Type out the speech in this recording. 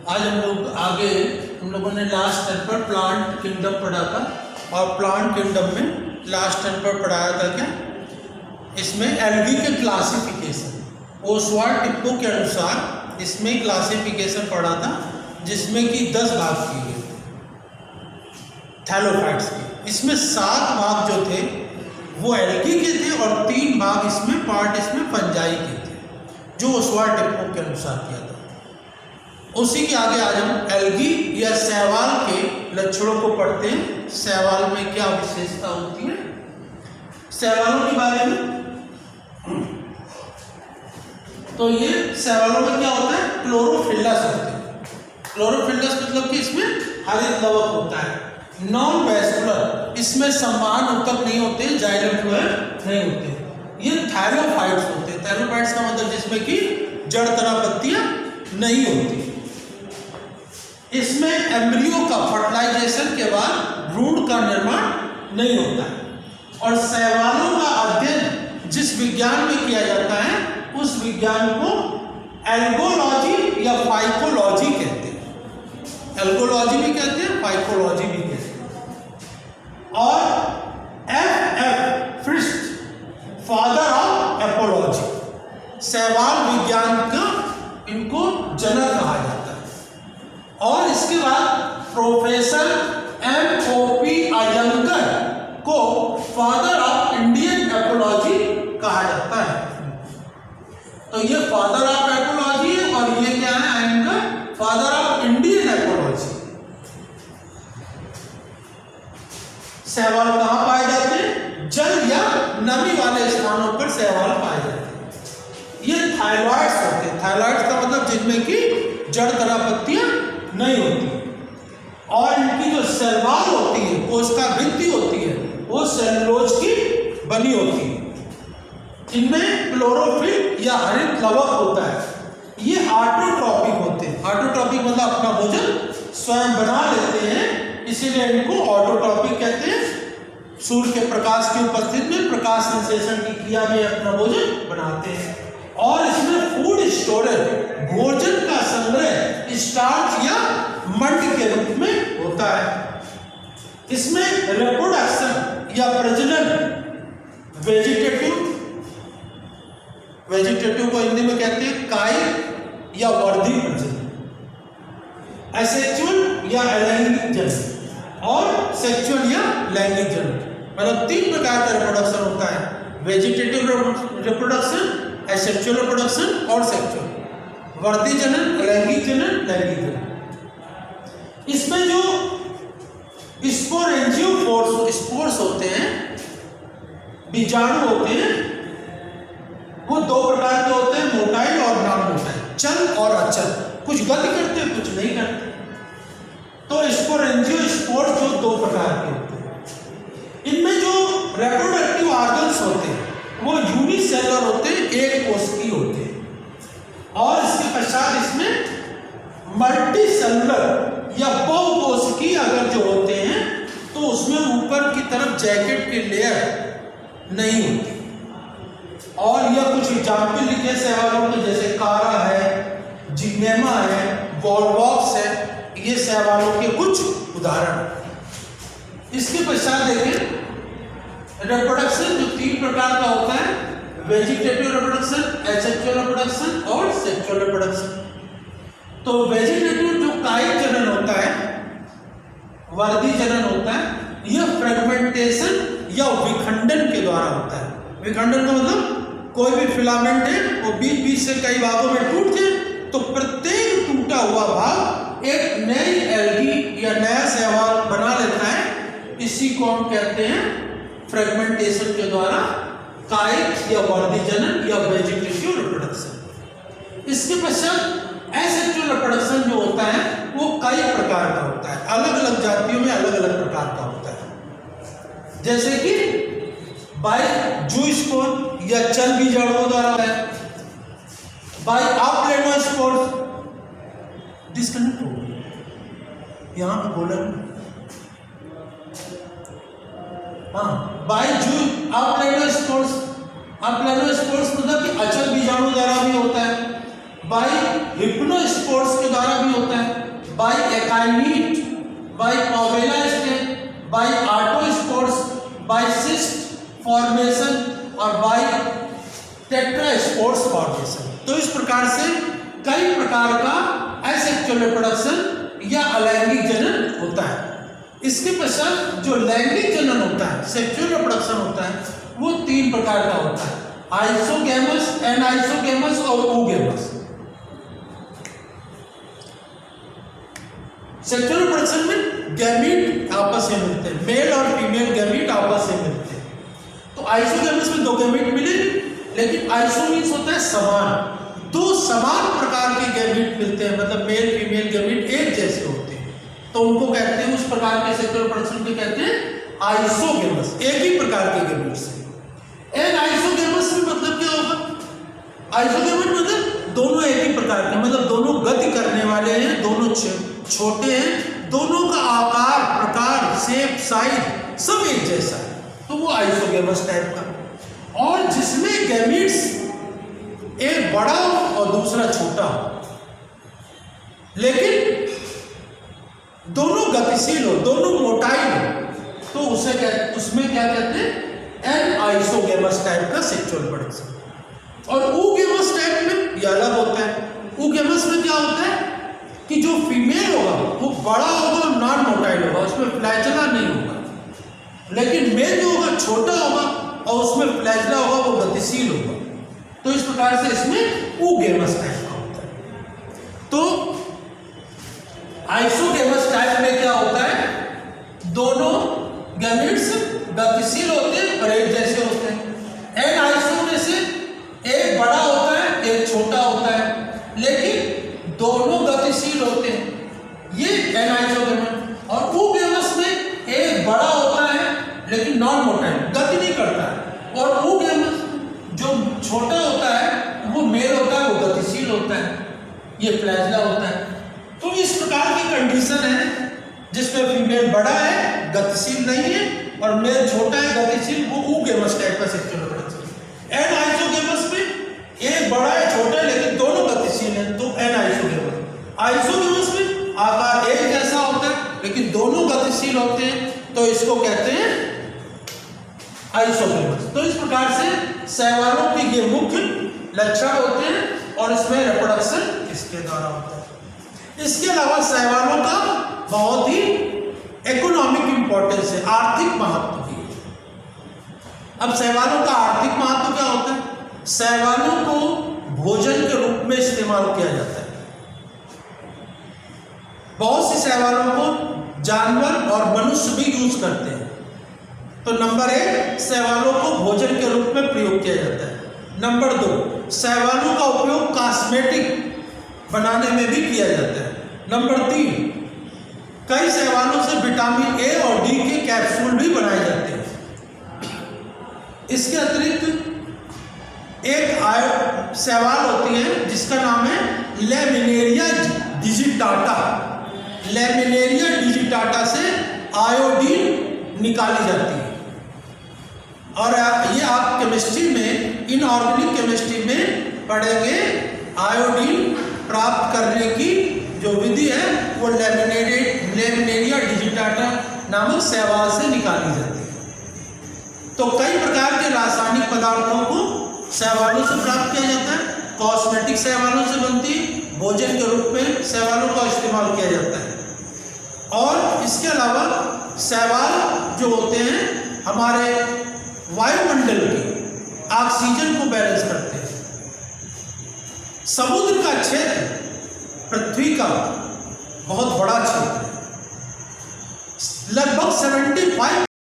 आज हम लोगों ने लास्ट टर्म पर प्लांट किंगडम पढ़ा था और प्लांट किंगडम में लास्ट टर्म पर पढ़ाया था क्या, इसमें एल्गी के क्लासिफिकेशन ओसवाल्ड टिप्पो के अनुसार इसमें क्लासिफिकेशन पढ़ा था, जिसमें कि 10 भाग किए गए थे थैलोफाइट्स के। इसमें 7 भाग जो थे वो एल्गी के थे और 3 भाग इसमें पार्ट इसमें फंजाई के थे, जो ओसवाल्ड टिप्पो के अनुसार किया था। उसी के आगे आज हम एल्गी या शैवाल के लक्षणों को पढ़ते हैं। शैवाल में क्या विशेषता होती है, शैवालों के बारे में। तो ये शैवालों में क्या होता है, क्लोरोफिल्लस होते हैं। क्लोरोफिल्लस मतलब कि इसमें हरित लवक होता है। नॉन वैस्कुलर, इसमें समान ऊतक नहीं होते, जाइलम फ्लोएम नहीं होते। ये थैलोफाइट्स होते हैं। थैलोफाइट्स का मतलब जिसमें कि जड़ तना पत्तियां नहीं होती। इसमें एम्ब्रियो का फर्टिलाइजेशन के बाद भ्रूण का निर्माण नहीं होता है। और शैवालों का अध्ययन जिस विज्ञान में किया जाता है उस विज्ञान को एल्गोलॉजी या फाइकोलॉजी कहते हैं। एल्गोलॉजी भी कहते हैं, फाइकोलॉजी भी कहते हैं। और एफ फ्रिस्ट फादर ऑफ एपोलॉजी, शैवाल विज्ञान का इनको जनक कहा जाता है। और इसके बाद प्रोफेसर M.O.P. अयंगर को फादर ऑफ इंडियन एपोलॉजी कहा जाता है। तो ये फादर ऑफ एपोलॉजी है और ये क्या है, Iyengar father of Indian phycology. शैवाल कहाँ पाए जाते हैं, जल या नमी वाले स्थानों पर शैवाल पाए जाते हैं। ये थायलॉइड्स होते हैं। थायलॉइड्स का मतलब जिनमें कि जड़ तना पत्तियां नहीं होती। और इनकी जो शैवाल होती है, कोशिका भित्ति होती है, वो सेलुलोज की बनी होती है। इनमें क्लोरोफिल या हरित लवक होता है। ये ऑटोट्रॉपिक होते हैं। ऑटोट्रॉपिक मतलब अपना भोजन स्वयं बना लेते हैं, इसीलिए इनको ऑटोट्रॉपिक कहते हैं। सूर्य के प्रकाश की उपस्थिति में प्रकाश संश्लेषण की क्रिया में अपना भोजन बनाते हैं। और इसमें फूड स्टोरेज, भोजन का संग्रह स्टार्च या मंड के रूप में होता है। इसमें रिप्रोडक्शन या प्रजनन वेजिटेटिव को हिंदी में कहते हैं कायिक या वर्धी प्रजनन, एसेक्सुअल या अलैंगिक जनन और सेक्सुअल या लैंगिक जनन। मतलब 3 प्रकार का रिप्रोडक्शन होता है, वेजिटेटिव रिप्रोडक्शन, एसेक्सुअल रिप्रोडक्शन और सेक्सुअल। वर्धी जनन, अलैंगिक जनन, लैंगिक जनन। इसमें जो स्पोर्स होते हैं, बीजाणु होते हैं, वो 2 प्रकार के होते हैं, मोटाइल और नॉन मोटाइल, चल और अचल। कुछ गति करते हैं, कुछ नहीं करते। तो स्पोर्स जो 2 प्रकार के होते हैं। इनमें जो रिप्रोडक्टिव ऑर्गन्स होते हैं वो यूनिसेलुलर होते हैं, एक कोशिकीय होते हैं। और इसके पश्चात इसमें मल्टी सेलुलर या बहुकोशिकीय अगर जो होते हैं तो उसमें ऊपर की तरफ जैकेट की लेयर नहीं होती। और यह कुछ एग्जाम्पल लिखे शैवालों के, जैसे कारा है, जिग्नेमा है, वॉलवॉक्स है, ये शैवालों के कुछ उदाहरण। इसके पश्चात देखें रिप्रोडक्शन जो 3 प्रकार का होता है, वेजिटेटिव रिप्रोडक्शन, एसेक्सुअल रिप्रोडक्शन और सेक्सुअल रिप्रोडक्शन। तो वेजिटेटिव जो कायिक जनन होता है, वर्धी जनन होता है, यह फ्रेगमेंटेशन या विखंडन के द्वारा होता है। विखंडन का मतलब कोई भी फिलामेंट है वो बीच से कई भागों में टूट जाए, तो प्रत्येक टूटा हुआ भाग एक नई एल्गी या नया शैवाल बना लेता है। इसी को हम कहते हैं फ्रेगमेंटेशन के द्वारा कायिक या वर्धी जनन या वेजिटेटिव रिप्रोडक्शन। इसके पश्चात एसेक्सुअल रिप्रोडक्शन जो होता है वो कई प्रकार का होता है, अलग अलग जातियों में अलग अलग प्रकार का होता है। जैसे कि बाय जूस्पोर या चल बीजाणुओं द्वारा होता है, बाय अप्लेनोस्पोर डिस्कनेक्ट हो गया यहाँ पे बोला, हाँ, बाय अप्लेनोस्पोर्स मतलब कि अचल बीजाणु द्वारा भी होता है, बाय हिप्नोस्पोर्स के द्वारा भी होता है। बाय एकाइनीट, बाय ओवेला स्टेन, by arthrospores, by cyst formation और बाय टेट्रास्पोर्स फॉर्मेशन। तो इस प्रकार से कई प्रकार का असेक्सुअल रिप्रोडक्शन या अलैंगिक जनन होता है। इसके पश्चात जो लैंगिक जनन होता है, सेक्सुअल रिप्रोडक्शन होता है, वो 3 प्रकार का होता है, आइसोगैमस, एनाइसोगैमस और oogamous। सेक्सुअल रिप्रोडक्शन में गैमीट आपस में मिलते हैं, मेल और फीमेल गैमीट आपस में मिलते हैं। तो आइसोगैमस में 2 गैमीट मिले, लेकिन आइसो मीन्स होता है समान, 2 समान प्रकार के गैमीट मिलते हैं, मतलब मेल फीमेल गैमीट एक जैसे होते हैं, तो उनको कहते हैं, उस प्रकार के सेक्सुअल रिप्रोडक्शन को कहते हैं आइसोगैमस, एक ही प्रकार के गैमीट से। एनाइसोगैमस में मतलब क्या होगा? आइसोगैमस मतलब दोनों एक ही प्रकार के, मतलब दोनों गति करने वाले हैं, दोनों छोटे हैं, दोनों का आकार, प्रकार, शेप, साइज सब एक जैसा है, तो वो आइसोगैमस टाइप का। और जिसमें गैमीट्स एक बड़ा हो और दूसरा छोटा हो, लेकिन दोनों गतिशील हो, दोनों मोटाई हो, तो उसमें क्या कहते हैं? एनाइसोगैमस टाइप का सेक्सुअल रिप्रोडक्शन। और oogamous टाइप में ये अलग होता है। oogamous में क्या होता है कि जो फीमेल होगा वो बड़ा होगा और नॉन मोटाइल होगा, उसमें फ्लैचेला नहीं होगा, लेकिन मेल जो होगा छोटा होगा और उसमें फ्लैचेला होगा, वो गतिशील होगा। तो इस प्रकार से इसमें oogamous टाइप का होता है। तो आइसोगैमस टाइप में क्या होता है? दोनों गैमीट्स गतिशील होते हैं और एक जैसे होते हैं। एनाइसो में से एक बड़ा होता है, एक छोटा होता है, लेकिन दोनों गतिशील होते हैं, ये एनाइसोगैमस। और oogamous में एक बड़ा होता है लेकिन नॉन मोटाइल, गति नहीं करता है, और oogamous जो छोटा होता है वो मेल होता है, वो गतिशील होता है, ये फ्लैचेला होता है। तो इस प्रकार की कंडीशन है जिसमें फीमेल बड़ा है, गतिशील नहीं है, और मेल छोटा है, गतिशील, वो oogamous टाइप का सेक्सुअल रिप्रोडक्शन। एनाइसोगैमस में एक बड़ा है, छोटा है, लेकिन दोनों गतिशील हैं, तो एनाइसोगैमस। आइसोगैमस में आकार एक जैसा होता है लेकिन दोनों गतिशील होते हैं, तो इसको कहते हैं आइसोगैमस। तो इस प्रकार से शैवालों के ये मुख्य लक्षण होते हैं और इसमें रिप्रोडक्शन इसके द्वारा होता है। इसके अलावा शैवालों का बहुत ही इकोनॉमिक इंपॉर्टेंस है, आर्थिक महत्व भी है। अब शैवालों का आर्थिक महत्व क्या होता है? शैवालों को भोजन के रूप में इस्तेमाल किया जाता है। बहुत से शैवालों को जानवर और मनुष्य भी यूज करते हैं। तो नंबर 1, शैवालों को भोजन के रूप में प्रयोग किया जाता है। नंबर 2, शैवालों का उपयोग कॉस्मेटिक बनाने में भी किया जाता है। नंबर 3, कई शैवालों से विटामिन ए और डी के कैप्सूल भी बनाए जाते हैं। इसके अतिरिक्त एक शैवाल होती है जिसका नाम है लैमिनेरिया डिजिटाटा। लैमिनेरिया डिजिटाटा से आयोडीन निकाली जाती है, और ये आप केमिस्ट्री में, इनऑर्गेनिक केमिस्ट्री में पढ़ेंगे। आयोडीन प्राप्त करने की जो विधि है वो लैमिनेरिया डिजिटाटा नामक शैवाल से निकाली जाती है। तो कई प्रकार के रासायनिक पदार्थों को शैवालों से प्राप्त किया जाता है। कॉस्मेटिक शैवालों से बनती है, भोजन के रूप में शैवालों का इस्तेमाल किया जाता है। और इसके अलावा शैवाल जो होते हैं हमारे वायुमंडल की ऑक्सीजन को बैलेंस करते हैं। समुद्र का क्षेत्र पृथ्वी का बहुत बड़ा क्षेत्र है, लगभग 75